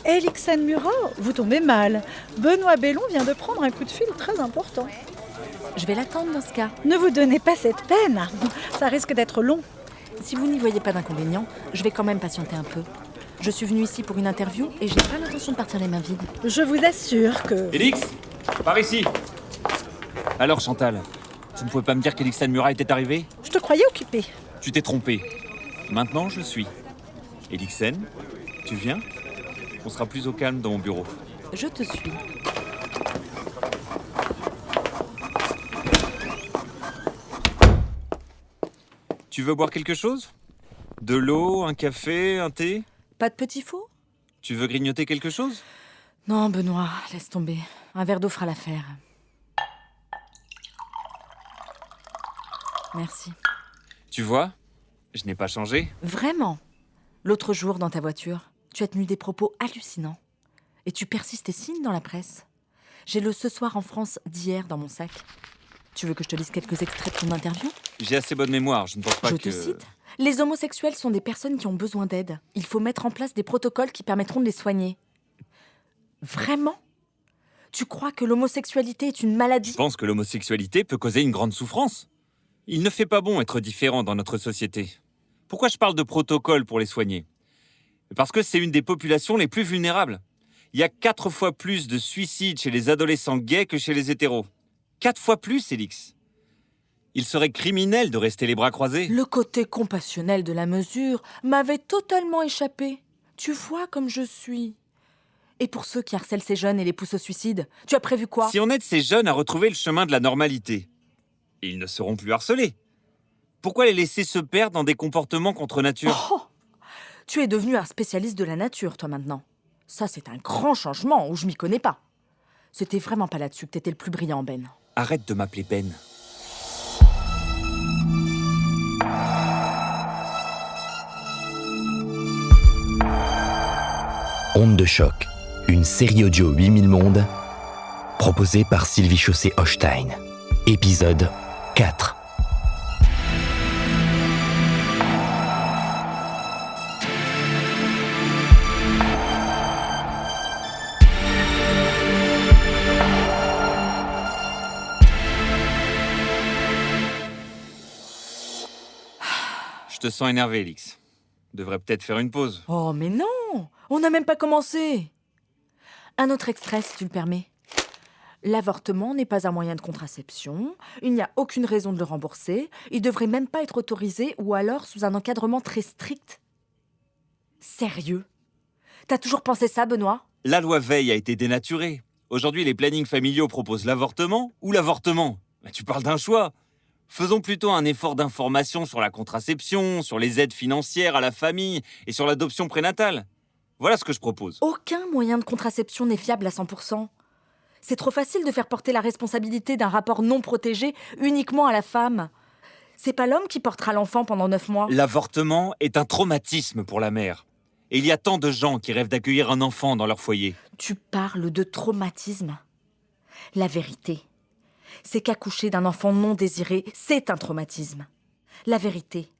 Elixen Murat, vous tombez mal. Benoît Bellon vient de prendre un coup de fil très important. Je vais l'attendre dans ce cas. Ne vous donnez pas cette peine, ça risque d'être long. Si vous n'y voyez pas d'inconvénient, je vais quand même patienter un peu. Je suis venue ici pour une interview et j'ai pas l'intention de partir les mains vides. Je vous assure que... Élix, par ici. Alors Chantal, tu ne pouvais pas me dire qu'Elixen Murat était arrivé ? Je te croyais occupée. Tu t'es trompé. Maintenant, je suis. Elixen, tu viens ? On sera plus au calme dans mon bureau. Je te suis. Tu veux boire quelque chose ? De l'eau, un café, un thé ? Pas de petit faux ? Tu veux grignoter quelque chose ? Non, Benoît, laisse tomber. Un verre d'eau fera l'affaire. Merci. Tu vois, je n'ai pas changé. Vraiment ? L'autre jour, dans ta voiture, tu as tenu des propos hallucinants. Et tu persistes et signes dans la presse. J'ai le Ce soir en France d'hier dans mon sac. Tu veux que je te lise quelques extraits de ton interview ? J'ai assez bonne mémoire, je ne pense pas Je que... te cite. Les homosexuels sont des personnes qui ont besoin d'aide. Il faut mettre en place des protocoles qui permettront de les soigner. Vraiment ? Tu crois que l'homosexualité est une maladie ? Je pense que l'homosexualité peut causer une grande souffrance. Il ne fait pas bon être différent dans notre société. Pourquoi je parle de protocole pour les soigner ? Parce que c'est une des populations les plus vulnérables. Il y a 4 fois plus de suicides chez les adolescents gays que chez les hétéros. 4 fois plus, Élix. Il serait criminel de rester les bras croisés. Le côté compassionnel de la mesure m'avait totalement échappé. Tu vois comme je suis. Et pour ceux qui harcèlent ces jeunes et les poussent au suicide, tu as prévu quoi ? Si on aide ces jeunes à retrouver le chemin de la normalité, ils ne seront plus harcelés. Pourquoi les laisser se perdre dans des comportements contre nature ? Oh ! Tu es devenu un spécialiste de la nature, toi, maintenant. Ça, c'est un grand changement où je m'y connais pas. C'était vraiment pas là-dessus que t'étais le plus brillant, Ben. Arrête de m'appeler Ben. Onde de choc, une série audio 8000 mondes, proposée par Sylvie Chaussé-Hochstein. Épisode 4. Je te sens énervé, Élix. Devrais peut-être faire une pause. Oh, mais non ! On n'a même pas commencé. Un autre extrait, si tu le permets. L'avortement n'est pas un moyen de contraception. Il n'y a aucune raison de le rembourser. Il devrait même pas être autorisé ou alors sous un encadrement très strict. Sérieux ? T'as toujours pensé ça, Benoît ? La loi Veil a été dénaturée. Aujourd'hui, les plannings familiaux proposent l'avortement ou l'avortement. Mais tu parles d'un choix. Faisons plutôt un effort d'information sur la contraception, sur les aides financières à la famille et sur l'adoption prénatale. Voilà ce que je propose. Aucun moyen de contraception n'est fiable à 100%. C'est trop facile de faire porter la responsabilité d'un rapport non protégé uniquement à la femme. C'est pas l'homme qui portera l'enfant pendant 9 mois. L'avortement est un traumatisme pour la mère. Et il y a tant de gens qui rêvent d'accueillir un enfant dans leur foyer. Tu parles de traumatisme. La vérité, c'est qu'accoucher d'un enfant non désiré, c'est un traumatisme. La vérité,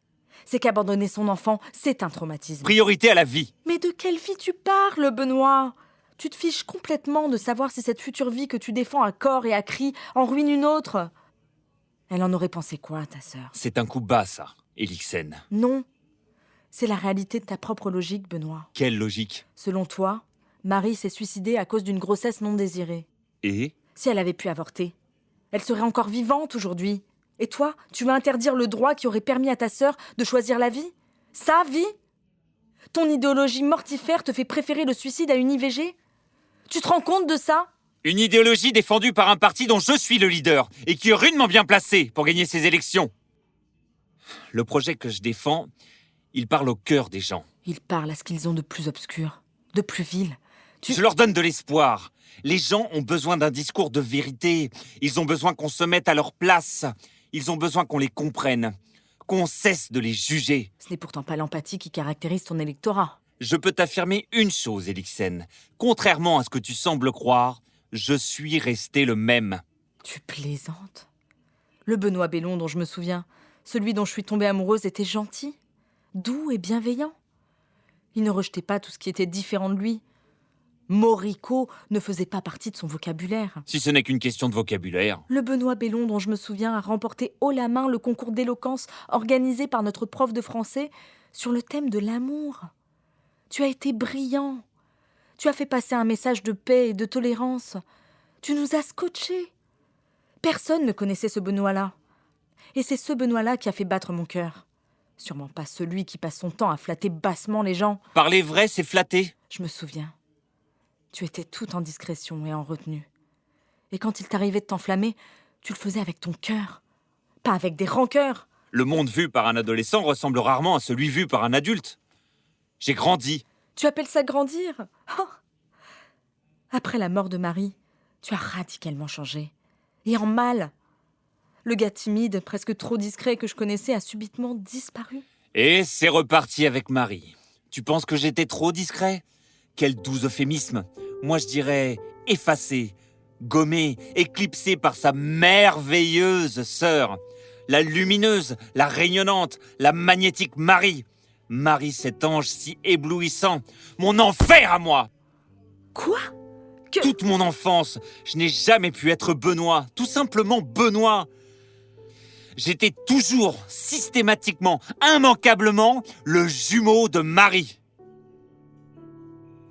c'est qu'abandonner son enfant, c'est un traumatisme. Priorité à la vie. Mais de quelle vie tu parles, Benoît ? Tu te fiches complètement de savoir si cette future vie que tu défends à corps et à cri en ruine une autre. Elle en aurait pensé quoi, ta sœur ? C'est un coup bas, ça, Élixen. Non. C'est la réalité de ta propre logique, Benoît. Quelle logique. Selon toi, Marie s'est suicidée à cause d'une grossesse non désirée. Et ? Si elle avait pu avorter, elle serait encore vivante aujourd'hui. Et toi, tu vas interdire le droit qui aurait permis à ta sœur de choisir la vie ? Sa vie ? Ton idéologie mortifère te fait préférer le suicide à une IVG ? Tu te rends compte de ça ? Une idéologie défendue par un parti dont je suis le leader et qui est rudement bien placé pour gagner ces élections. Le projet que je défends, il parle au cœur des gens. Ils parlent à ce qu'ils ont de plus obscur, de plus vil. Je leur donne de l'espoir. Les gens ont besoin d'un discours de vérité. Ils ont besoin qu'on se mette à leur place. Ils ont besoin qu'on les comprenne. Qu'on cesse de les juger. Ce n'est pourtant pas l'empathie qui caractérise ton électorat. Je peux t'affirmer une chose, Élixen. Contrairement à ce que tu sembles croire, je suis resté le même. Tu plaisantes ? Le Benoît Bellon dont je me souviens, celui dont je suis tombée amoureuse, était gentil, doux et bienveillant. Il ne rejetait pas tout ce qui était différent de lui. Moricaud ne faisait pas partie de son vocabulaire. Si ce n'est qu'une question de vocabulaire. Le Benoît Bellon dont je me souviens a remporté haut la main le concours d'éloquence organisé par notre prof de français sur le thème de l'amour. Tu as été brillant. Tu as fait passer un message de paix et de tolérance. Tu nous as scotchés. Personne ne connaissait ce Benoît-là. Et c'est ce Benoît-là qui a fait battre mon cœur. Sûrement pas celui qui passe son temps à flatter bassement les gens. Parler vrai, c'est flatter. Je me souviens. Tu étais tout en discrétion et en retenue. Et quand il t'arrivait de t'enflammer, tu le faisais avec ton cœur, pas avec des rancœurs. Le monde vu par un adolescent ressemble rarement à celui vu par un adulte. J'ai grandi. Tu appelles ça grandir ? Oh. Après la mort de Marie, tu as radicalement changé. Et en mal. Le gars timide, presque trop discret que je connaissais a subitement disparu. Et c'est reparti avec Marie. Tu penses que j'étais trop discret ? Quel doux euphémisme. Moi je dirais effacé, gommé, éclipsé par sa merveilleuse sœur. La lumineuse, la rayonnante, la magnétique Marie. Marie, cet ange si éblouissant. Mon enfer à moi. Quoi ? Toute mon enfance, je n'ai jamais pu être Benoît. Tout simplement Benoît. J'étais toujours, systématiquement, immanquablement, le jumeau de Marie.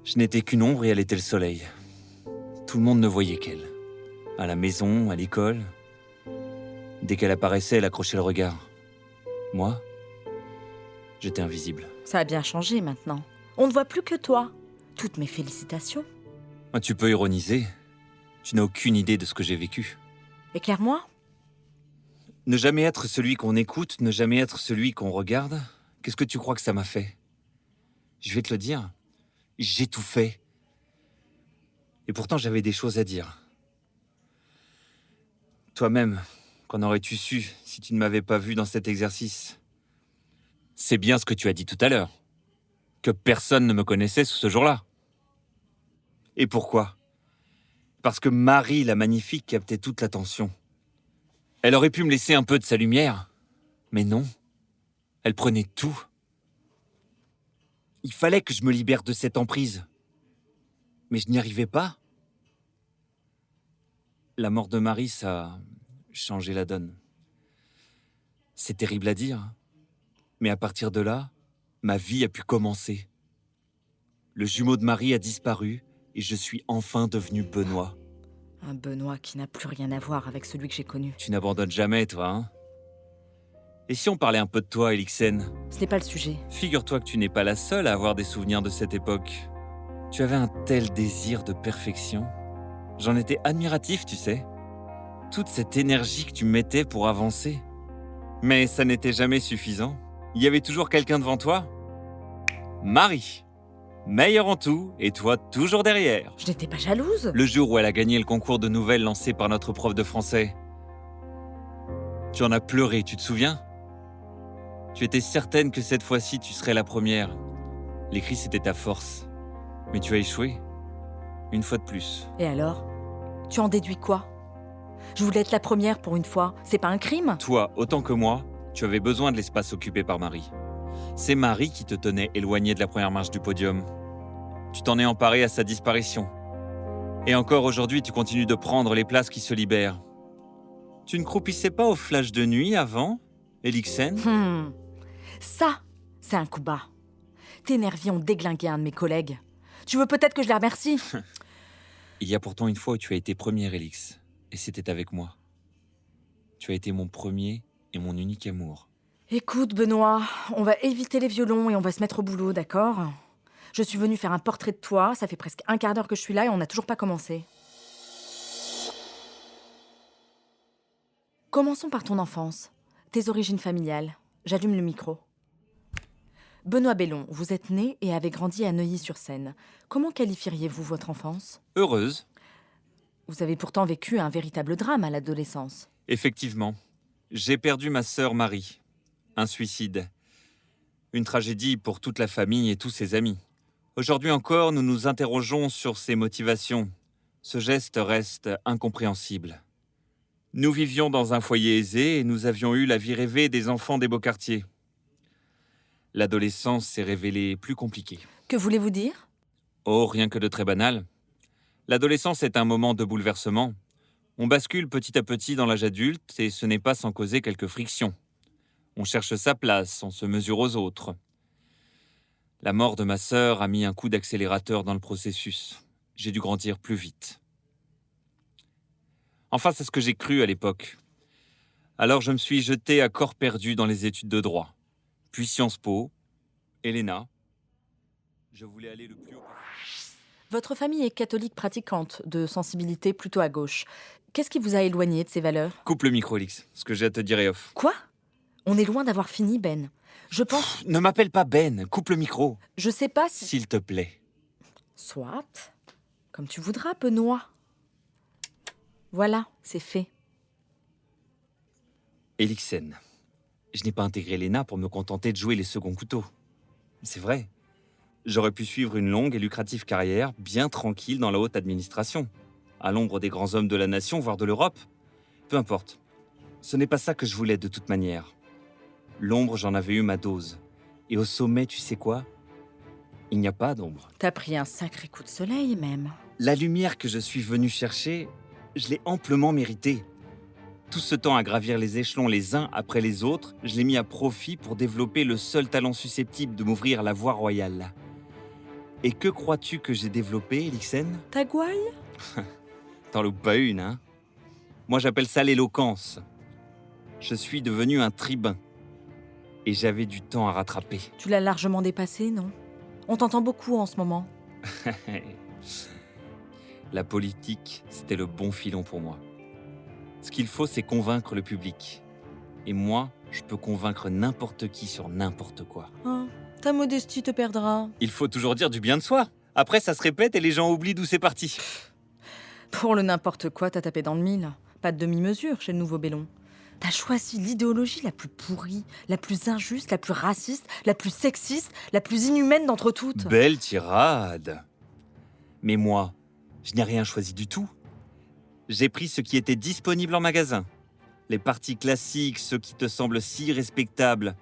Je n'étais qu'une ombre et elle était le soleil. Tout le monde ne voyait qu'elle. À la maison, à l'école. Dès qu'elle apparaissait, elle accrochait le regard. Moi, j'étais invisible. Ça a bien changé maintenant. On ne voit plus que toi. Toutes mes félicitations. Ah, tu peux ironiser. Tu n'as aucune idée de ce que j'ai vécu. Éclaire-moi. Ne jamais être celui qu'on écoute, ne jamais être celui qu'on regarde. Qu'est-ce que tu crois que ça m'a fait ? Je vais te le dire. J'ai tout fait. Et pourtant, j'avais des choses à dire. Toi-même, qu'en aurais-tu su si tu ne m'avais pas vu dans cet exercice ? C'est bien ce que tu as dit tout à l'heure. Que personne ne me connaissait sous ce jour-là. Et pourquoi ? Parce que Marie, la magnifique, captait toute l'attention. Elle aurait pu me laisser un peu de sa lumière. Mais non. Elle prenait tout. Il fallait que je me libère de cette emprise. Mais je n'y arrivais pas. La mort de Marie, ça a changé la donne. C'est terrible à dire. Mais à partir de là, ma vie a pu commencer. Le jumeau de Marie a disparu et je suis enfin devenu Benoît. Un Benoît qui n'a plus rien à voir avec celui que j'ai connu. Tu n'abandonnes jamais, toi, hein ? Et si on parlait un peu de toi, Elixen ? Ce n'est pas le sujet. Figure-toi que tu n'es pas la seule à avoir des souvenirs de cette époque. Tu avais un tel désir de perfection. J'en étais admiratif, tu sais. Toute cette énergie que tu mettais pour avancer. Mais ça n'était jamais suffisant. Il y avait toujours quelqu'un devant toi. Marie. Meilleure en tout, et toi toujours derrière. Je n'étais pas jalouse. Le jour où elle a gagné le concours de nouvelles lancé par notre prof de français. Tu en as pleuré, tu te souviens ? Tu étais certaine que cette fois-ci, tu serais la première. L'écrit, c'était ta force. Mais tu as échoué. Une fois de plus. Et alors ? Tu en déduis quoi ? Je voulais être la première pour une fois. C'est pas un crime ? Toi, autant que moi, tu avais besoin de l'espace occupé par Marie. C'est Marie qui te tenait éloigné de la première marche du podium. Tu t'en es emparé à sa disparition. Et encore aujourd'hui, tu continues de prendre les places qui se libèrent. Tu ne croupissais pas au flash de nuit avant, Elixen ? Ça, c'est un coup bas. Tes nervis ont déglingué un de mes collègues. Tu veux peut-être que je les remercie ? Il y a pourtant une fois où tu as été première, Elix. Et c'était avec moi. Tu as été mon premier et mon unique amour. Écoute, Benoît, on va éviter les violons et on va se mettre au boulot, d'accord ? Je suis venue faire un portrait de toi, ça fait presque un quart d'heure que je suis là et on n'a toujours pas commencé. Commençons par ton enfance, tes origines familiales. J'allume le micro. Benoît Bellon, vous êtes né et avez grandi à Neuilly-sur-Seine. Comment qualifieriez-vous votre enfance ? Heureuse. Vous avez pourtant vécu un véritable drame à l'adolescence. Effectivement. J'ai perdu ma sœur Marie. Un suicide. Une tragédie pour toute la famille et tous ses amis. Aujourd'hui encore, nous nous interrogeons sur ses motivations. Ce geste reste incompréhensible. Nous vivions dans un foyer aisé et nous avions eu la vie rêvée des enfants des beaux quartiers. L'adolescence s'est révélée plus compliquée. Que voulez-vous dire? Oh, rien que de très banal. L'adolescence est un moment de bouleversement. On bascule petit à petit dans l'âge adulte et ce n'est pas sans causer quelques frictions. On cherche sa place, on se mesure aux autres. La mort de ma sœur a mis un coup d'accélérateur dans le processus. J'ai dû grandir plus vite. Enfin, c'est ce que j'ai cru à l'époque. Alors je me suis jeté à corps perdu dans les études de droit. Puis Sciences Po, Elena. Je voulais aller le plus haut possible. Votre famille est catholique pratiquante, de sensibilité plutôt à gauche. Qu'est-ce qui vous a éloigné de ces valeurs? Coupe le micro, Alix. Ce que j'ai à te dire est off. Quoi? On est loin d'avoir fini, Ben. Je pense... Ne m'appelle pas Ben, coupe le micro. Je sais pas si... S'il te plaît. Soit. Comme tu voudras, Benoît. Voilà, c'est fait. Elixen, je n'ai pas intégré l'ENA pour me contenter de jouer les seconds couteaux. C'est vrai. J'aurais pu suivre une longue et lucrative carrière, bien tranquille dans la haute administration, à l'ombre des grands hommes de la nation, voire de l'Europe. Peu importe. Ce n'est pas ça que je voulais de toute manière. L'ombre, j'en avais eu ma dose. Et au sommet, tu sais quoi? Il n'y a pas d'ombre. T'as pris un sacré coup de soleil, même. La lumière que je suis venu chercher, je l'ai amplement méritée. Tout ce temps à gravir les échelons les uns après les autres, je l'ai mis à profit pour développer le seul talent susceptible de m'ouvrir la voie royale. Et que crois-tu que j'ai développé, Elixen? Ta gouaille? T'en loupes pas une, hein? Moi, j'appelle ça l'éloquence. Je suis devenu un tribun. Et j'avais du temps à rattraper. Tu l'as largement dépassé, non? On t'entend beaucoup en ce moment. La politique, c'était le bon filon pour moi. Ce qu'il faut, c'est convaincre le public. Et moi, je peux convaincre n'importe qui sur n'importe quoi. Ah, ta modestie te perdra. Il faut toujours dire du bien de soi. Après, ça se répète et les gens oublient d'où c'est parti. Pour le n'importe quoi, t'as tapé dans le mille. Pas de demi-mesure chez le nouveau Bellon. T'as choisi l'idéologie la plus pourrie, la plus injuste, la plus raciste, la plus sexiste, la plus inhumaine d'entre toutes. Belle tirade. Mais moi, je n'ai rien choisi du tout. J'ai pris ce qui était disponible en magasin. Les partis classiques, ceux qui te semblent si respectables,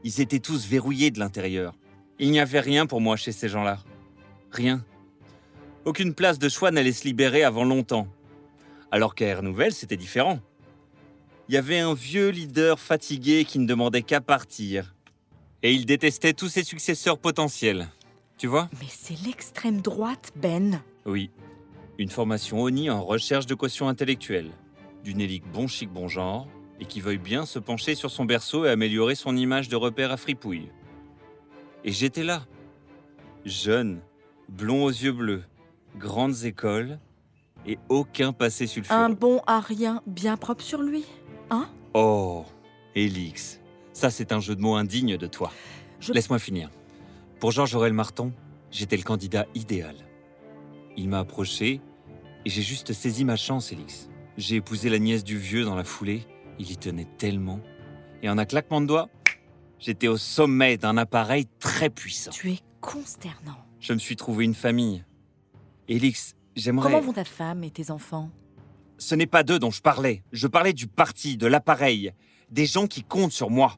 ils étaient tous verrouillés de l'intérieur. Il n'y avait rien pour moi chez ces gens-là. Rien. Aucune place de choix n'allait se libérer avant longtemps. Alors qu'à Air Nouvelle, c'était différent. Il y avait un vieux leader fatigué qui ne demandait qu'à partir. Et il détestait tous ses successeurs potentiels. Tu vois? Mais c'est l'extrême droite, Ben. Oui. Une formation ONI en recherche de quotient intellectuel. D'une élite bon chic bon genre, et qui veuille bien se pencher sur son berceau et améliorer son image de repère à fripouille. Et j'étais là. Jeune, blond aux yeux bleus, grandes écoles, et aucun passé sulfureux. Un bon à rien bien propre sur lui. Hein? Oh, Élix, ça c'est un jeu de mots indigne de toi. Laisse-moi finir. Pour Georges-Aurel Marton, j'étais le candidat idéal. Il m'a approché et j'ai juste saisi ma chance, Élix. J'ai épousé la nièce du vieux dans la foulée, il y tenait tellement. Et en un claquement de doigts, j'étais au sommet d'un appareil très puissant. Tu es consternant. Je me suis trouvé une famille. Élix, j'aimerais... Comment vont ta femme et tes enfants? Ce n'est pas d'eux dont je parlais. Je parlais du parti, de l'appareil, des gens qui comptent sur moi.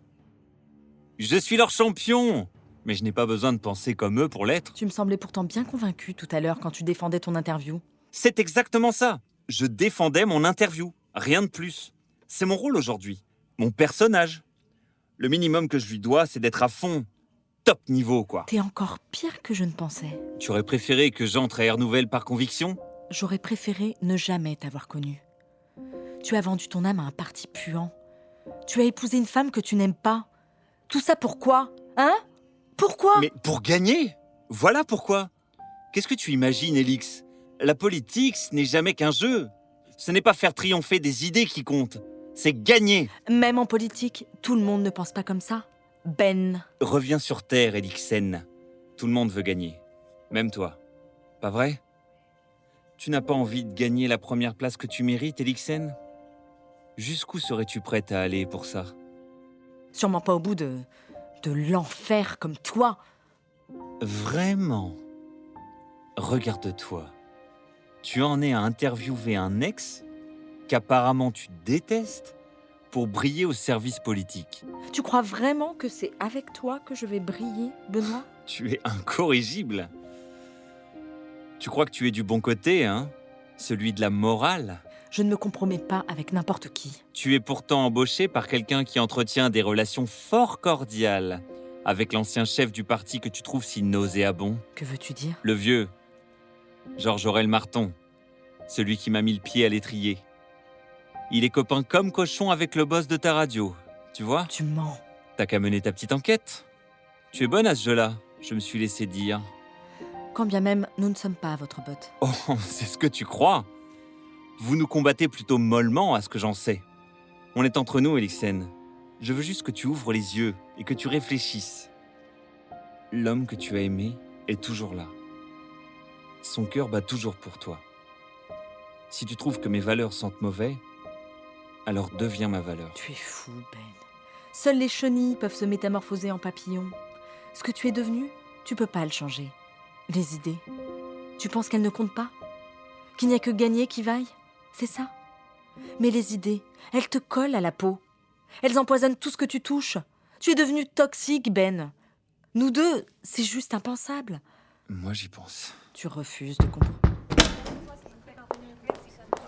Je suis leur champion, mais je n'ai pas besoin de penser comme eux pour l'être. Tu me semblais pourtant bien convaincu tout à l'heure quand tu défendais ton interview. C'est exactement ça. Je défendais mon interview, rien de plus. C'est mon rôle aujourd'hui, mon personnage. Le minimum que je lui dois, c'est d'être à fond, top niveau, quoi. T'es encore pire que je ne pensais. Tu aurais préféré que j'entre à Air Nouvelle par conviction? J'aurais préféré ne jamais t'avoir connu. Tu as vendu ton âme à un parti puant. Tu as épousé une femme que tu n'aimes pas. Tout ça pourquoi? Hein? Pourquoi? Mais pour gagner! Voilà pourquoi. Qu'est-ce que tu imagines, Élix? La politique, ce n'est jamais qu'un jeu. Ce n'est pas faire triompher des idées qui comptent. C'est gagner. Même en politique, tout le monde ne pense pas comme ça. Ben. Reviens sur Terre, Elixen. Tout le monde veut gagner. Même toi. Pas vrai? Tu n'as pas envie de gagner la première place que tu mérites, Elixen? Jusqu'où serais-tu prête à aller pour ça? Sûrement pas au bout de l'enfer comme toi. Vraiment? Regarde-toi. Tu en es à interviewer un ex qu'apparemment tu détestes, pour briller au service politique. Tu crois vraiment que c'est avec toi que je vais briller, Benoît? Tu es incorrigible. Tu crois que tu es du bon côté, hein? Celui de la morale. Je ne me compromets pas avec n'importe qui. Tu es pourtant embauché par quelqu'un qui entretient des relations fort cordiales avec l'ancien chef du parti que tu trouves si nauséabond. Que veux-tu dire? Le vieux, Georges Aurel Marton, celui qui m'a mis le pied à l'étrier. Il est copain comme cochon avec le boss de ta radio, tu vois? Tu mens. T'as qu'à mener ta petite enquête. Tu es bonne à ce jeu-là, je me suis laissé dire. Quand bien même, nous ne sommes pas à votre botte. Oh, c'est ce que tu crois. Vous nous combattez plutôt mollement, à ce que j'en sais. On est entre nous, Elixen. Je veux juste que tu ouvres les yeux et que tu réfléchisses. L'homme que tu as aimé est toujours là. Son cœur bat toujours pour toi. Si tu trouves que mes valeurs sentent mauvais, alors deviens ma valeur. Tu es fou, Ben. Seules les chenilles peuvent se métamorphoser en papillons. Ce que tu es devenu, tu peux pas le changer. Les idées, tu penses qu'elles ne comptent pas? Qu'il n'y a que gagner qui vaille? C'est ça? Mais les idées, elles te collent à la peau. Elles empoisonnent tout ce que tu touches. Tu es devenu toxique, Ben. Nous deux, c'est juste impensable. Moi, j'y pense. Tu refuses de comprendre.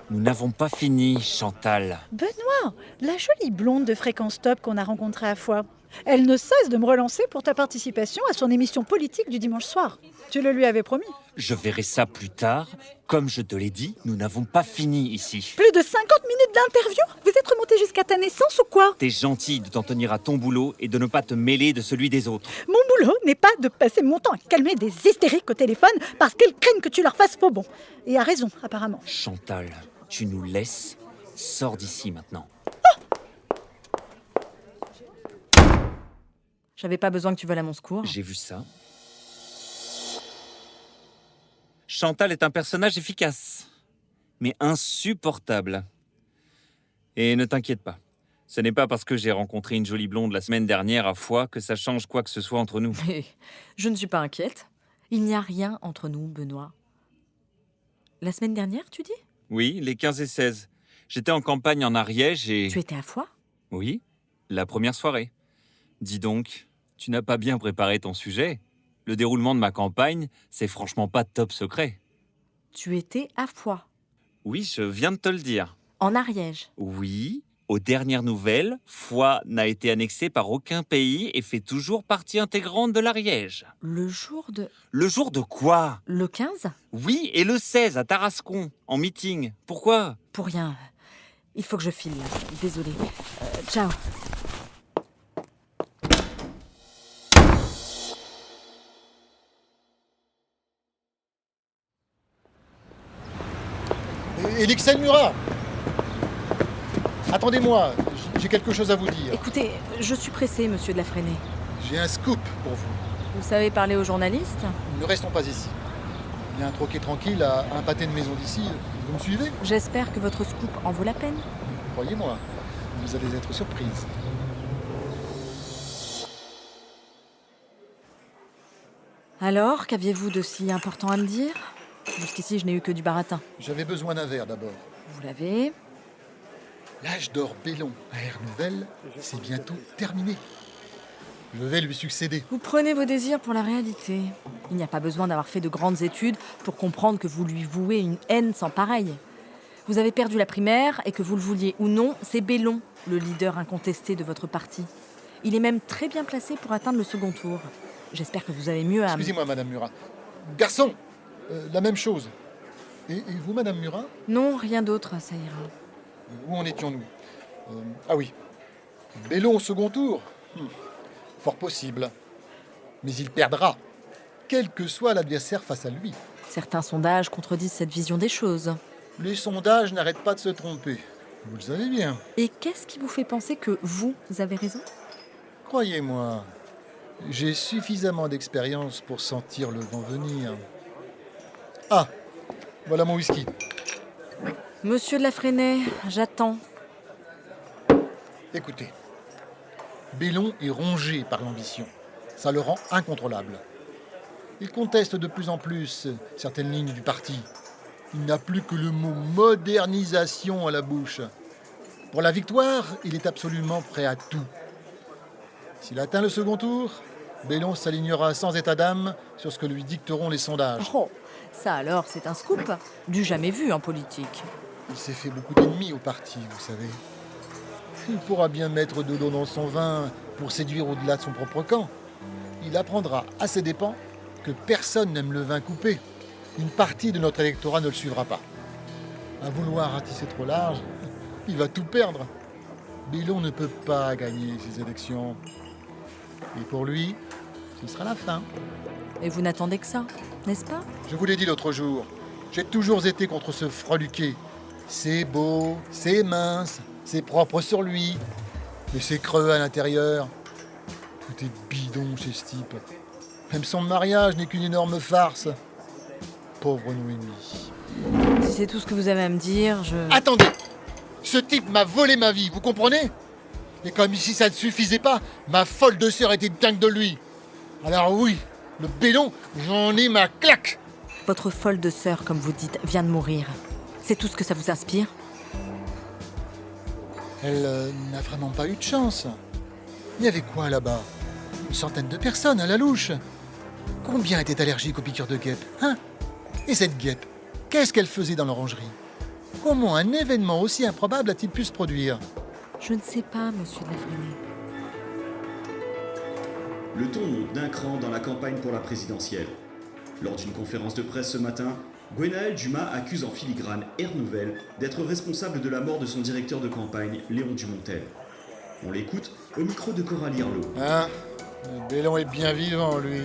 Nous n'avons pas fini, Chantal. Benoît, la jolie blonde de Fréquence Top qu'on a rencontrée à Foix, elle ne cesse de me relancer pour ta participation à son émission politique du dimanche soir. Tu le lui avais promis. Je verrai ça plus tard. Comme je te l'ai dit, nous n'avons pas fini ici. Plus de 50 minutes d'interview? Vous êtes remonté jusqu'à ta naissance ou quoi? T'es gentil de t'en tenir à ton boulot et de ne pas te mêler de celui des autres. Mon boulot n'est pas de passer mon temps à calmer des hystériques au téléphone parce qu'elles craignent que tu leur fasses faux bon. Et a raison, apparemment. Chantal, tu nous laisses. Sors d'ici maintenant. J'avais pas besoin que tu veuilles à mon secours. J'ai vu ça. Chantal est un personnage efficace, mais insupportable. Et ne t'inquiète pas, ce n'est pas parce que j'ai rencontré une jolie blonde la semaine dernière à Foix que ça change quoi que ce soit entre nous. Mais je ne suis pas inquiète. Il n'y a rien entre nous, Benoît. La semaine dernière, tu dis? Oui, les 15 et 16. J'étais en campagne en Ariège et... Tu étais à Foix? Oui, la première soirée. Dis donc, tu n'as pas bien préparé ton sujet. Le déroulement de ma campagne, c'est franchement pas top secret. Tu étais à Foix, Oui, je viens de te le dire. en Ariège. Oui, aux dernières nouvelles, Foix n'a été annexé par aucun pays et fait toujours partie intégrante de l'Ariège. Le jour de... Le jour de quoi? Le 15? Oui, et le 16 à Tarascon, en meeting. Pourquoi? Pour rien. Il faut que je file, là. Désolée. Ciao. Elixen Murat! Attendez-moi, j'ai quelque chose à vous dire. Écoutez, je suis pressée, monsieur de la Fresnaye. J'ai un scoop pour vous. Vous savez parler aux journalistes? Ne restons pas ici. Il y a un troquet tranquille à un pâté de maison d'ici. Vous me suivez? J'espère que votre scoop en vaut la peine. Croyez-moi, vous allez être surprise. Alors, qu'aviez-vous de si important à me dire? Jusqu'ici, je n'ai eu que du baratin. J'avais besoin d'un verre d'abord. Vous l'avez? L'âge d'or Bellon à Air Nouvelle, c'est bientôt terminé. Je vais lui succéder. Vous prenez vos désirs pour la réalité. Il n'y a pas besoin d'avoir fait de grandes études pour comprendre que vous lui vouez une haine sans pareille. Vous avez perdu la primaire et que vous le vouliez ou non, c'est Bellon, le leader incontesté de votre parti. Il est même très bien placé pour atteindre le second tour. J'espère que vous avez mieux à... Excusez-moi, Madame Murat. Garçon, la même chose. Et vous, Madame Murat? Non, rien d'autre, ça ira. Où en étions-nous? Ah oui. Bellon au second tour? Fort possible. Mais il perdra, quel que soit l'adversaire face à lui. Certains sondages contredisent cette vision des choses. Les sondages n'arrêtent pas de se tromper. Vous le savez bien. Et qu'est-ce qui vous fait penser que vous avez raison? Croyez-moi, j'ai suffisamment d'expérience pour sentir le vent venir. Ah, voilà mon whisky. Monsieur de la Fresnaye, j'attends. Écoutez, Bellon est rongé par l'ambition. Ça le rend incontrôlable. Il conteste de plus en plus certaines lignes du parti. il n'a plus que le mot modernisation à la bouche. Pour la victoire, il est absolument prêt à tout. S'il atteint le second tour, Bellon s'alignera sans état d'âme sur ce que lui dicteront les sondages. Oh, ça alors, c'est un scoop. Du jamais vu en politique. Il s'est fait beaucoup d'ennemis au parti, vous savez. Il pourra bien mettre de l'eau dans son vin pour séduire au-delà de son propre camp. Il apprendra à ses dépens que personne n'aime le vin coupé. Une partie de notre électorat ne le suivra pas. À vouloir ratisser trop large, il va tout perdre. Bellon ne peut pas gagner ces élections. Et pour lui, ce sera la fin. Et vous n'attendez que ça, n'est-ce pas? Je vous l'ai dit l'autre jour, j'ai toujours été contre ce freluquet. C'est beau, c'est mince, c'est propre sur lui, mais c'est creux à l'intérieur. Tout est bidon chez ce type. Même son mariage n'est qu'une énorme farce. Pauvre Noémie. Si c'est tout ce que vous avez à me dire, je... Attendez! Ce type m'a volé ma vie, vous comprenez? Et comme si ça ne suffisait pas, ma folle de sœur était dingue de lui. Alors oui, le Bellon, j'en ai ma claque! Votre folle de sœur, comme vous dites, vient de mourir. C'est tout ce que ça vous inspire? Elle n'a vraiment pas eu de chance. Il y avait quoi là-bas? Une centaine de personnes à la louche. Combien étaient allergiques aux piqûres de guêpes, hein? Et cette guêpe, qu'est-ce qu'elle faisait dans l'orangerie? Comment un événement aussi improbable a-t-il pu se produire? Je ne sais pas, monsieur de la Fresnaye. Le ton monte d'un cran dans la campagne pour la présidentielle. Lors d'une conférence de presse ce matin, Gwenaël Dumas accuse en filigrane Air Nouvelle d'être responsable de la mort de son directeur de campagne, Léon Dumontel. On l'écoute au micro de Coralie Arlot. Hein? Le Bellon est bien vivant, lui.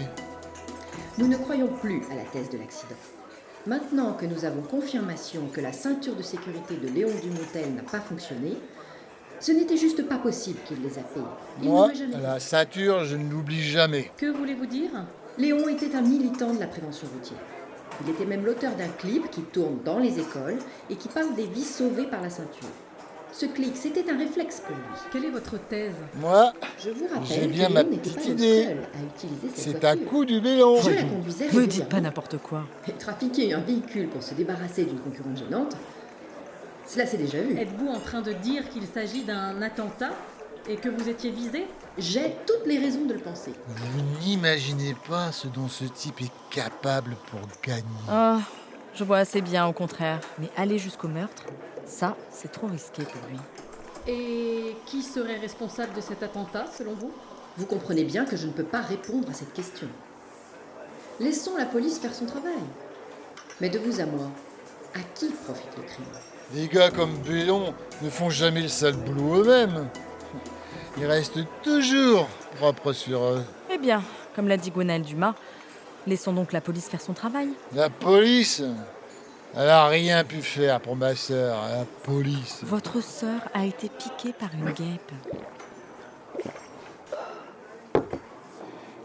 Nous ne croyons plus à la thèse de l'accident. Maintenant que nous avons confirmation que la ceinture de sécurité de Léon Dumontel n'a pas fonctionné, ce n'était juste pas possible qu'il les a payés. Il Moi, n'aurait jamais fait. la ceinture, je ne l'oublie jamais. Que voulez-vous dire? Léon était un militant de la prévention routière. Il était même l'auteur d'un clip qui tourne dans les écoles et qui parle des vies sauvées par la ceinture. Ce clip, c'était un réflexe pour lui. Quelle est votre thèse? Moi, Je vous rappelle j'ai que bien Léon ma n'était petite pas le idée. seul à utiliser cette c'est un voiture. coup du Bellon. Je la conduisais Ne dites régulièrement. pas n'importe quoi. Et trafiquer un véhicule pour se débarrasser d'une concurrente gênante, cela s'est déjà vu. Êtes-vous en train de dire qu'il s'agit d'un attentat et que vous étiez visé? J'ai toutes les raisons de le penser. Vous n'imaginez pas ce dont ce type est capable pour gagner. Oh, je vois assez bien, au contraire. Mais aller jusqu'au meurtre, ça, c'est trop risqué pour lui. Et qui serait responsable de cet attentat, selon vous? Vous comprenez bien que je ne peux pas répondre à cette question. Laissons la police faire son travail. Mais de vous à moi, à qui profite le crime? Des gars comme Bellon ne font jamais le sale boulot eux-mêmes. Ils restent toujours propres sur eux. Eh bien, comme l'a dit Gwenaël Dumas, laissons donc la police faire son travail. La police, elle a rien pu faire pour ma sœur, la police. Votre sœur a été piquée par une guêpe.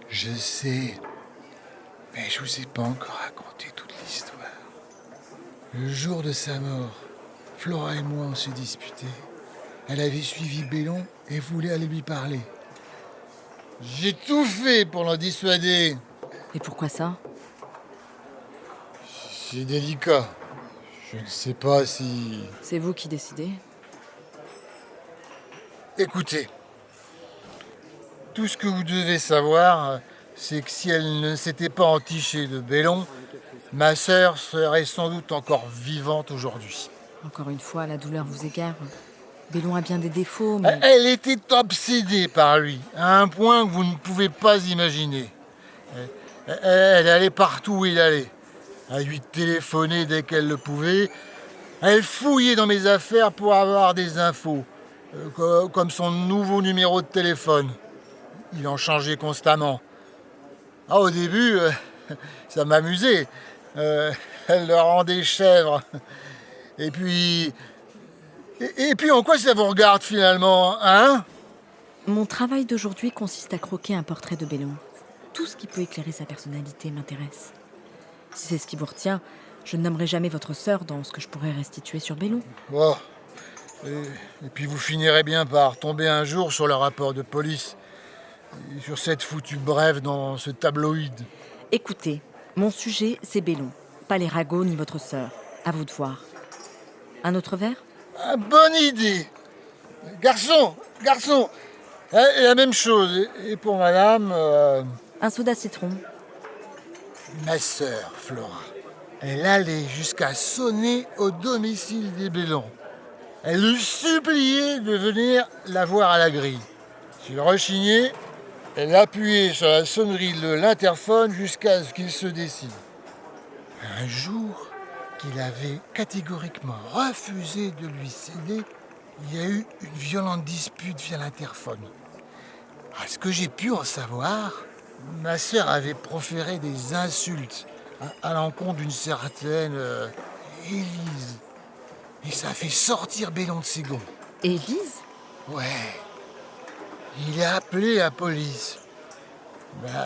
Je sais, mais je vous ai pas encore raconté toute l'histoire. Le jour de sa mort, Flora et moi on s'est disputés. Elle avait suivi Bellon et voulait aller lui parler. J'ai tout fait pour l'en dissuader. Et pourquoi ça? C'est délicat. Je ne sais pas si... C'est vous qui décidez. Écoutez, tout ce que vous devez savoir, c'est que si elle ne s'était pas entichée de Bellon, ma sœur serait sans doute encore vivante aujourd'hui. Encore une fois, la douleur vous égare. Bellon a bien des défauts, mais... Elle était obsédée par lui, à un point que vous ne pouvez pas imaginer. Elle allait partout où il allait. À lui téléphoner dès qu'elle le pouvait. Elle fouillait dans mes affaires pour avoir des infos, comme son nouveau numéro de téléphone. Il en changeait constamment. Ah, au début, ça m'amusait. Elle le rendait chèvre. Et puis en quoi ça vous regarde finalement, hein? Mon travail d'aujourd'hui consiste à croquer un portrait de Bellon. Tout ce qui peut éclairer sa personnalité m'intéresse. Si c'est ce qui vous retient, je ne nommerai jamais votre sœur dans ce que je pourrais restituer sur Bellon. Oh. Et puis vous finirez bien par tomber un jour sur le rapport de police, et sur cette foutue brève dans ce tabloïd. Écoutez, mon sujet, c'est Bellon, pas les ragots ni votre sœur. À vous de voir. Un autre verre ? Bonne idée. Garçon, la même chose. Et pour madame, Un soda citron. ma sœur, Flora. Elle allait jusqu'à sonner au domicile des Bellon. Elle lui suppliait de venir la voir à la grille. S'il rechignait, elle appuyait sur la sonnerie de l'interphone jusqu'à ce qu'il se décide. Un jour, qu'il avait catégoriquement refusé de lui céder, il y a eu une violente dispute via l'interphone. À ce que j'ai pu en savoir, ma sœur avait proféré des insultes à l'encontre d'une certaine Élise. Et ça a fait sortir Bellon de ses gonds. Élise ? Ouais. Il a appelé la police.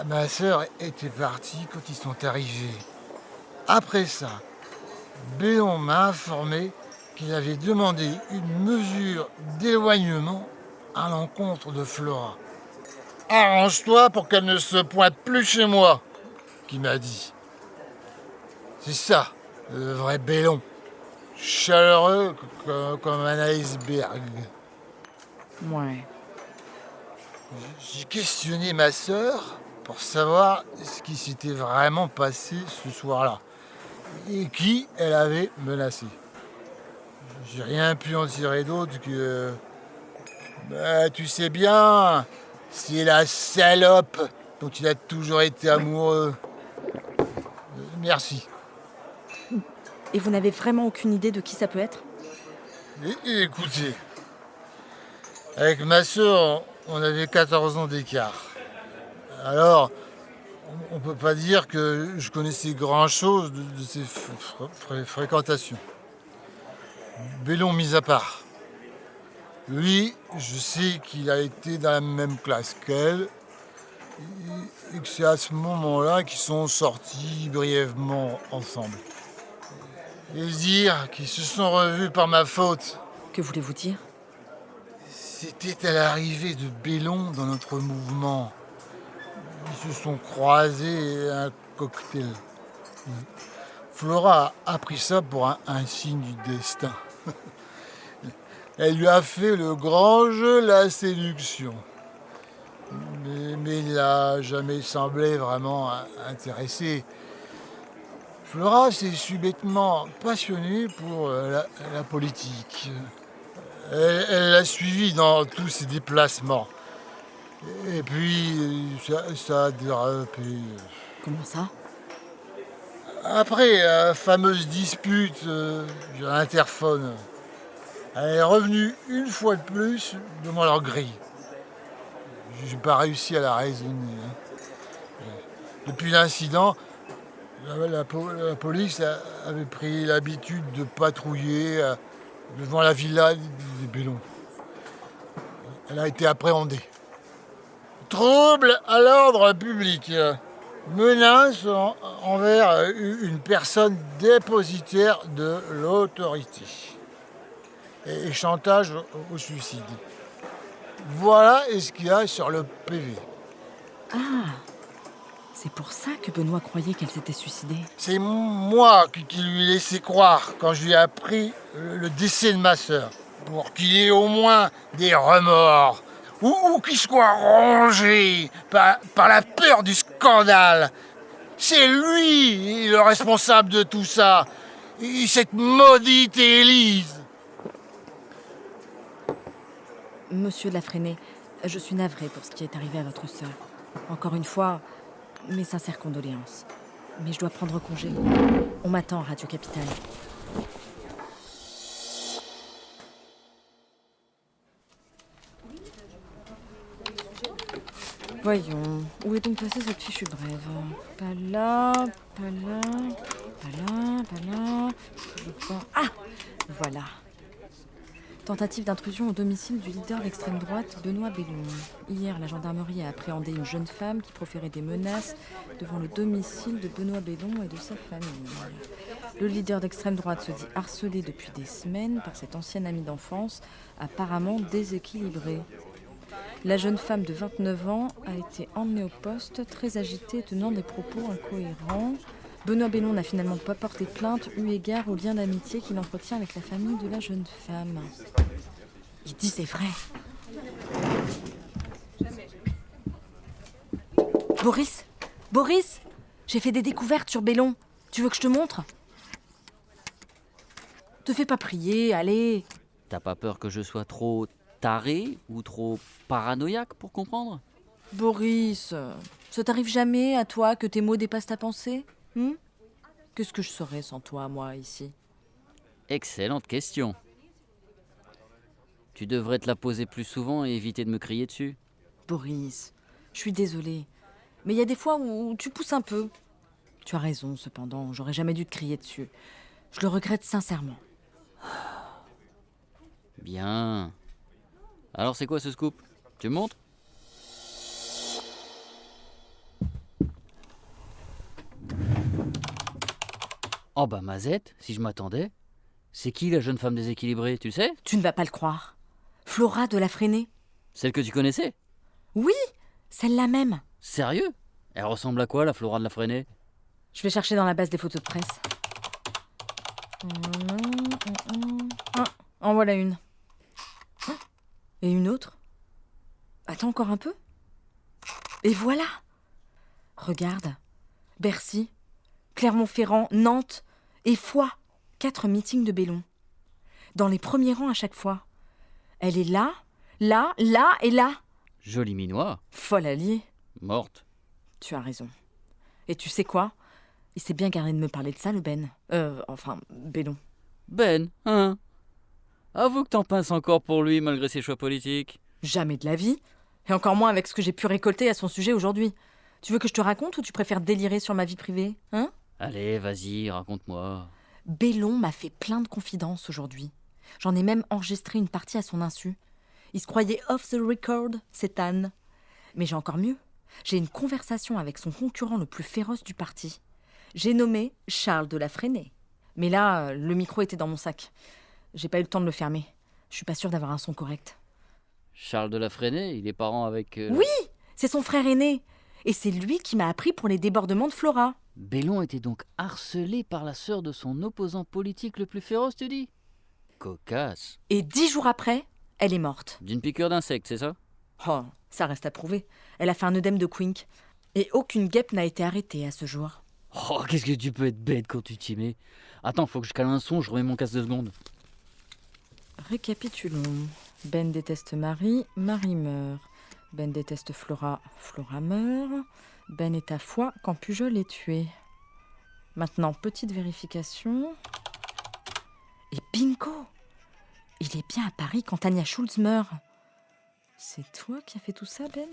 Ma sœur était partie quand ils sont arrivés. Après ça, Bellon m'a informé qu'il avait demandé une mesure d'éloignement à l'encontre de Flora. « Arrange-toi pour qu'elle ne se pointe plus chez moi », qu'il m'a dit. C'est ça, le vrai Bellon. Chaleureux comme un iceberg. Ouais. J'ai questionné ma sœur pour savoir ce qui s'était vraiment passé ce soir-là et qui elle avait menacé. J'ai rien pu en tirer d'autre que... tu sais bien, c'est la salope dont il a toujours été amoureux. Merci. Et vous n'avez vraiment aucune idée de qui ça peut être ? Écoutez, avec ma sœur, on avait 14 ans d'écart. Alors, on peut pas dire que je connaissais grand-chose de ses fréquentations. Bellon mis à part. Lui, je sais qu'il a été dans la même classe qu'elle et que c'est à ce moment-là qu'ils sont sortis brièvement ensemble. Et dire qu'ils se sont revus par ma faute. Que voulez-vous dire ? C'était à l'arrivée de Bellon dans notre mouvement. Ils se sont croisés à un cocktail. Flora a pris ça pour un signe du destin. Elle lui a fait le grand jeu, la séduction. Mais il n'a jamais semblé vraiment intéressé. Flora s'est subitement passionnée pour la politique. Elle l'a suivi dans tous ses déplacements. Et puis, ça a dérapé. Comment ça ? Après la fameuse dispute via l'interphone, elle est revenue une fois de plus devant leur grille. J'ai pas réussi à la raisonner. Depuis l'incident, la police avait pris l'habitude de patrouiller devant la villa des Bellon. Elle a été appréhendée. Trouble à l'ordre public. Menace envers une personne dépositaire de l'autorité. Et chantage au suicide. Voilà ce qu'il y a sur le PV. Ah, c'est pour ça que Benoît croyait qu'elle s'était suicidée. C'est moi qui lui ai laissé croire quand je lui ai appris le décès de ma sœur. Pour qu'il ait au moins des remords. Ou qu'il soit rongé par la peur du scandale. C'est lui le responsable de tout ça. Et cette maudite Élise. Monsieur Lafresnay, je suis navrée pour ce qui est arrivé à votre sœur. Encore une fois, mes sincères condoléances. Mais je dois prendre congé. On m'attend à Radio Capitale. Voyons, où est donc passée cette fichue brève ? Pas là, pas là, pas là, pas là... Ah, voilà. Tentative d'intrusion au domicile du leader d'extrême droite, Benoît Bellon. Hier, la gendarmerie a appréhendé une jeune femme qui proférait des menaces devant le domicile de Benoît Bellon et de sa famille. Le leader d'extrême droite se dit harcelé depuis des semaines par cette ancienne amie d'enfance, apparemment déséquilibrée. La jeune femme de 29 ans a été emmenée au poste, très agitée, tenant des propos incohérents. Benoît Bellon n'a finalement pas porté plainte eu égard au lien d'amitié qu'il entretient avec la famille de la jeune femme. Il dit c'est vrai. Boris, j'ai fait des découvertes sur Bellon. Tu veux que je te montre ? Te fais pas prier, allez. T'as pas peur que je sois trop taré ou trop paranoïaque pour comprendre ? Boris, ça t'arrive jamais à toi que tes mots dépassent ta pensée ? Qu'est-ce que je serais sans toi, moi, ici ? Excellente question. Tu devrais te la poser plus souvent et éviter de me crier dessus. Boris, je suis désolée, mais il y a des fois où tu pousses un peu. Tu as raison, cependant, j'aurais jamais dû te crier dessus. Je le regrette sincèrement. Bien. Alors c'est quoi ce scoop ? Tu me montres ? Oh bah Mazette, si je m'attendais. C'est qui la jeune femme déséquilibrée, tu le sais ? Tu ne vas pas le croire. Flora de la Freinet. Celle que tu connaissais ? Oui, celle-là même. Sérieux ? Elle ressemble à quoi, la Flora de la Freinet ? Je vais chercher dans la base des photos de presse. Ah, en voilà une. Et une autre. Attends encore un peu. Et voilà. Regarde. Bercy, Clermont-Ferrand, Nantes et Foix. 4 meetings de Bellon. Dans les premiers rangs à chaque fois. Elle est là, là, là et là. Joli minois. Folle alliée. Morte. Tu as raison. Et tu sais quoi ? Il s'est bien gardé de me parler de ça, le Ben. Bellon. Ben, hein ? Avoue que t'en pinces encore pour lui malgré ses choix politiques. Jamais de la vie. Et encore moins avec ce que j'ai pu récolter à son sujet aujourd'hui. Tu veux que je te raconte ou tu préfères délirer sur ma vie privée ? Hein ? Allez, vas-y, raconte-moi. Bellon m'a fait plein de confidences aujourd'hui. J'en ai même enregistré une partie à son insu. Il se croyait off the record, cet âne. Mais j'ai encore mieux. J'ai une conversation avec son concurrent le plus féroce du parti. J'ai nommé Charles de la Freinet. Mais là, le micro était dans mon sac. J'ai pas eu le temps de le fermer. Je suis pas sûre d'avoir un son correct. Charles de la Freinet, il est parent avec... Oui, c'est son frère aîné. Et c'est lui qui m'a appris pour les débordements de Flora. Bellon était donc harcelé par la sœur de son opposant politique le plus féroce, tu dis ? Cocasse. Et 10 jours après, elle est morte. D'une piqûre d'insecte, c'est ça ? Oh, ça reste à prouver. Elle a fait un œdème de Quink. Et aucune guêpe n'a été arrêtée à ce jour. Oh, qu'est-ce que tu peux être bête quand tu t'y mets. Attends, faut que je cale un son, je remets mon casque 2 secondes. Récapitulons. Ben déteste Marie, Marie meurt. Ben déteste Flora, Flora meurt. Ben est à Foix quand Pujol est tué. Maintenant, petite vérification. Et bingo ! Il est bien à Paris quand Tania Schulz meurt. C'est toi qui as fait tout ça, Ben ?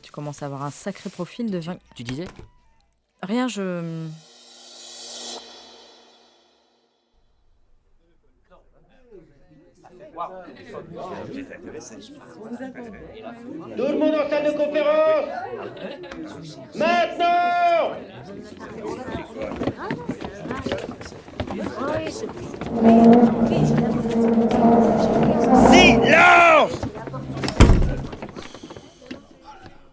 Tu commences à avoir un sacré profil de... Tu disais ? Rien, je... Tout le monde en salle de conférence. Maintenant. Silence.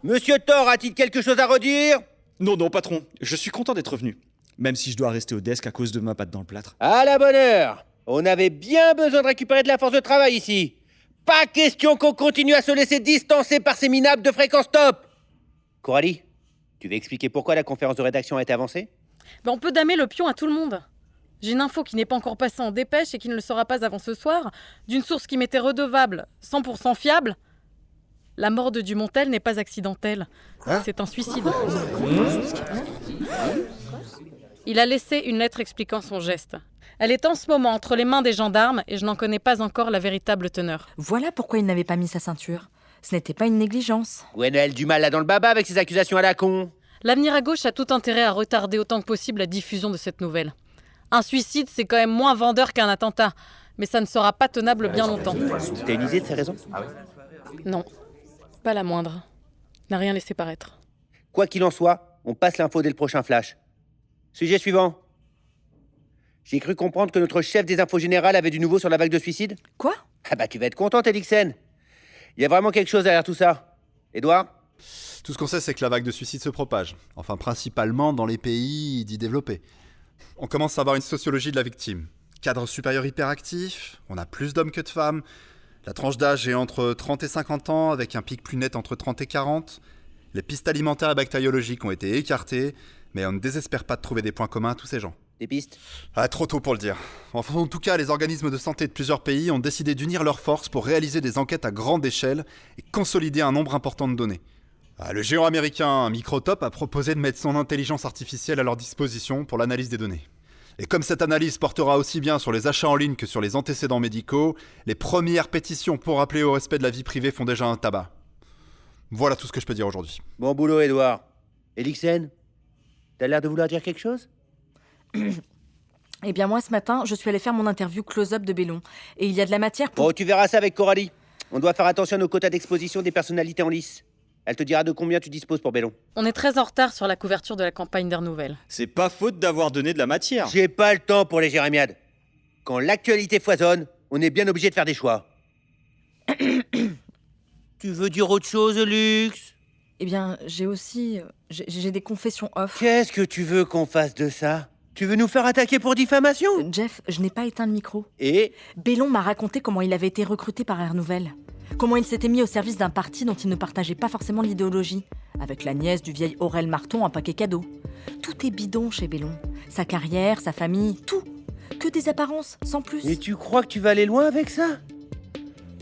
Monsieur Thor a-t-il quelque chose à redire ? Non, patron, je suis content d'être venu. Même si je dois rester au desk à cause de ma patte dans le plâtre. À la bonne heure. On avait bien besoin de récupérer de la force de travail ici. Pas question qu'on continue à se laisser distancer par ces minables de fréquence top. Coralie, tu veux expliquer pourquoi la conférence de rédaction a été avancée ? On peut damer le pion à tout le monde. J'ai une info qui n'est pas encore passée en dépêche et qui ne le sera pas avant ce soir, d'une source qui m'était redevable, 100% fiable. La mort de Dumontel n'est pas accidentelle. C'est un suicide. Il a laissé une lettre expliquant son geste. Elle est en ce moment entre les mains des gendarmes et je n'en connais pas encore la véritable teneur. Voilà pourquoi il n'avait pas mis sa ceinture. Ce n'était pas une négligence. Gwenaëlle Dumas là dans le baba avec ses accusations à la con. L'avenir à gauche a tout intérêt à retarder autant que possible la diffusion de cette nouvelle. Un suicide, c'est quand même moins vendeur qu'un attentat, mais ça ne sera pas tenable bien longtemps. T'as une idée de ces raisons ? Non, pas la moindre. N'a rien laissé paraître. Quoi qu'il en soit, on passe l'info dès le prochain flash. Sujet suivant. J'ai cru comprendre que notre chef des infos générales avait du nouveau sur la vague de suicide. Quoi ? Ah bah tu vas être contente, Elixen. Il y a vraiment quelque chose derrière tout ça. Édouard ? Tout ce qu'on sait, c'est que la vague de suicides se propage. Enfin, principalement dans les pays dits développés. On commence à avoir une sociologie de la victime. Cadre supérieur hyperactif, on a plus d'hommes que de femmes. La tranche d'âge est entre 30 et 50 ans, avec un pic plus net entre 30 et 40. Les pistes alimentaires et bactériologiques ont été écartées, mais on ne désespère pas de trouver des points communs à tous ces gens. Des pistes? Trop tôt pour le dire. Enfin, en tout cas, les organismes de santé de plusieurs pays ont décidé d'unir leurs forces pour réaliser des enquêtes à grande échelle et consolider un nombre important de données. Le géant américain Microtop a proposé de mettre son intelligence artificielle à leur disposition pour l'analyse des données. Et comme cette analyse portera aussi bien sur les achats en ligne que sur les antécédents médicaux, les premières pétitions pour appeler au respect de la vie privée font déjà un tabac. Voilà tout ce que je peux dire aujourd'hui. Bon boulot, Edouard. Elixen, t'as l'air de vouloir dire quelque chose? Eh bien moi, ce matin, je suis allée faire mon interview close-up de Bellon. Et il y a de la matière pour... Oh, tu verras ça avec Coralie. On doit faire attention à nos quotas d'exposition des personnalités en lice. Elle te dira de combien tu disposes pour Bellon. On est très en retard sur la couverture de la campagne d'Air Nouvelle. C'est pas faute d'avoir donné de la matière. J'ai pas le temps pour les jérémiades. Quand l'actualité foisonne, on est bien obligé de faire des choix. Tu veux dire autre chose, Lux? Eh bien, j'ai aussi... J'ai des confessions off. Qu'est-ce que tu veux qu'on fasse de ça? Tu veux nous faire attaquer pour diffamation? Jeff, je n'ai pas éteint le micro. Et Bellon m'a raconté comment il avait été recruté par Air Nouvelle. Comment il s'était mis au service d'un parti dont il ne partageait pas forcément l'idéologie. Avec la nièce du vieil Aurel Marton en paquet cadeau. Tout est bidon chez Bellon. Sa carrière, sa famille, tout. Que des apparences, sans plus. Et tu crois que tu vas aller loin avec ça?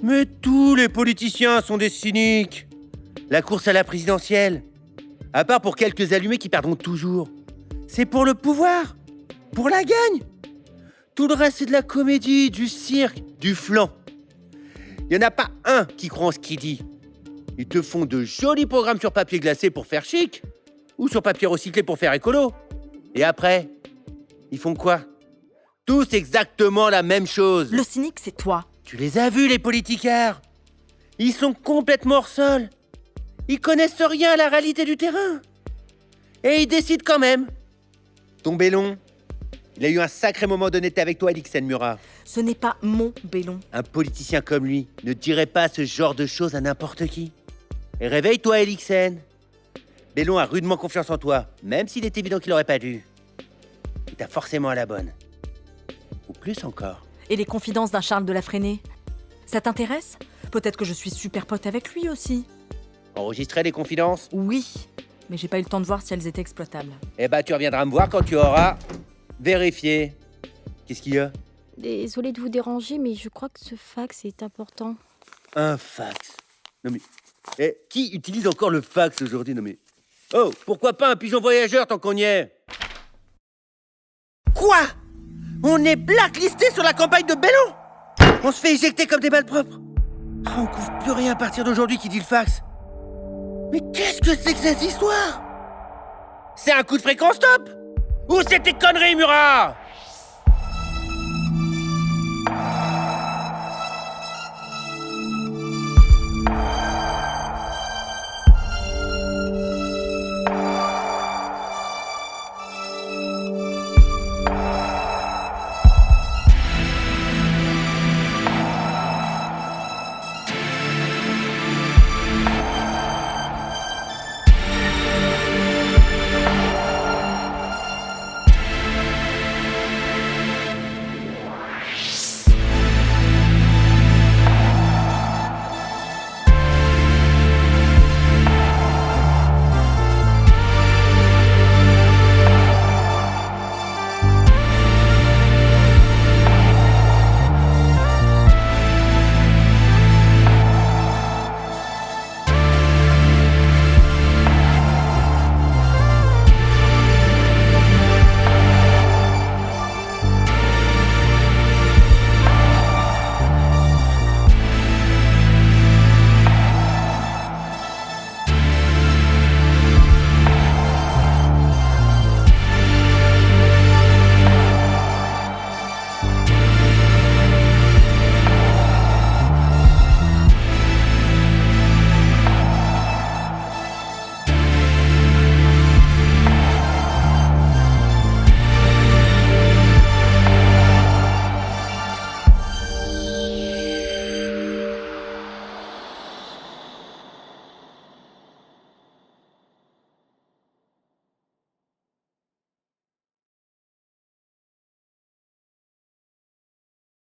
Mais tous les politiciens sont des cyniques. La course à la présidentielle, à part pour quelques allumés qui perdront toujours, c'est pour le pouvoir, pour la gagne. Tout le reste, c'est de la comédie, du cirque, du flan. Il n'y en a pas un qui croit en ce qu'il dit. Ils te font de jolis programmes sur papier glacé pour faire chic, ou sur papier recyclé pour faire écolo. Et après, ils font quoi? Tous exactement la même chose. Le cynique, c'est toi. Tu les as vus, les politicards? Ils sont complètement hors sol. Ils connaissent rien à la réalité du terrain. Et ils décident quand même. Ton Bellon, il a eu un sacré moment d'honnêteté avec toi, Elixen Murat. Ce n'est pas mon Bellon. Un politicien comme lui ne dirait pas ce genre de choses à n'importe qui. Et réveille-toi, Elixen. Bellon a rudement confiance en toi, même s'il est évident qu'il n'aurait pas dû. Il t'a forcément à la bonne. Ou plus encore. Et les confidences d'un Charles de la Fresnay, ça t'intéresse? Peut-être que je suis super pote avec lui aussi. Enregistrer les confidences? Oui, mais j'ai pas eu le temps de voir si elles étaient exploitables. Eh ben, tu reviendras me voir quand tu auras vérifié. Qu'est-ce qu'il y a? Désolée de vous déranger, mais je crois que ce fax est important. Un fax? Non mais... qui utilise encore le fax aujourd'hui? Non mais... Oh, pourquoi pas un pigeon voyageur tant qu'on y est? Quoi? On est blacklisté sur la campagne de Bellon? On se fait éjecter comme des malpropres? On couvre plus rien à partir d'aujourd'hui qui dit le fax. Mais qu'est-ce que c'est que cette histoire? C'est un coup de fréquence top? Ou c'est tes conneries, Murat?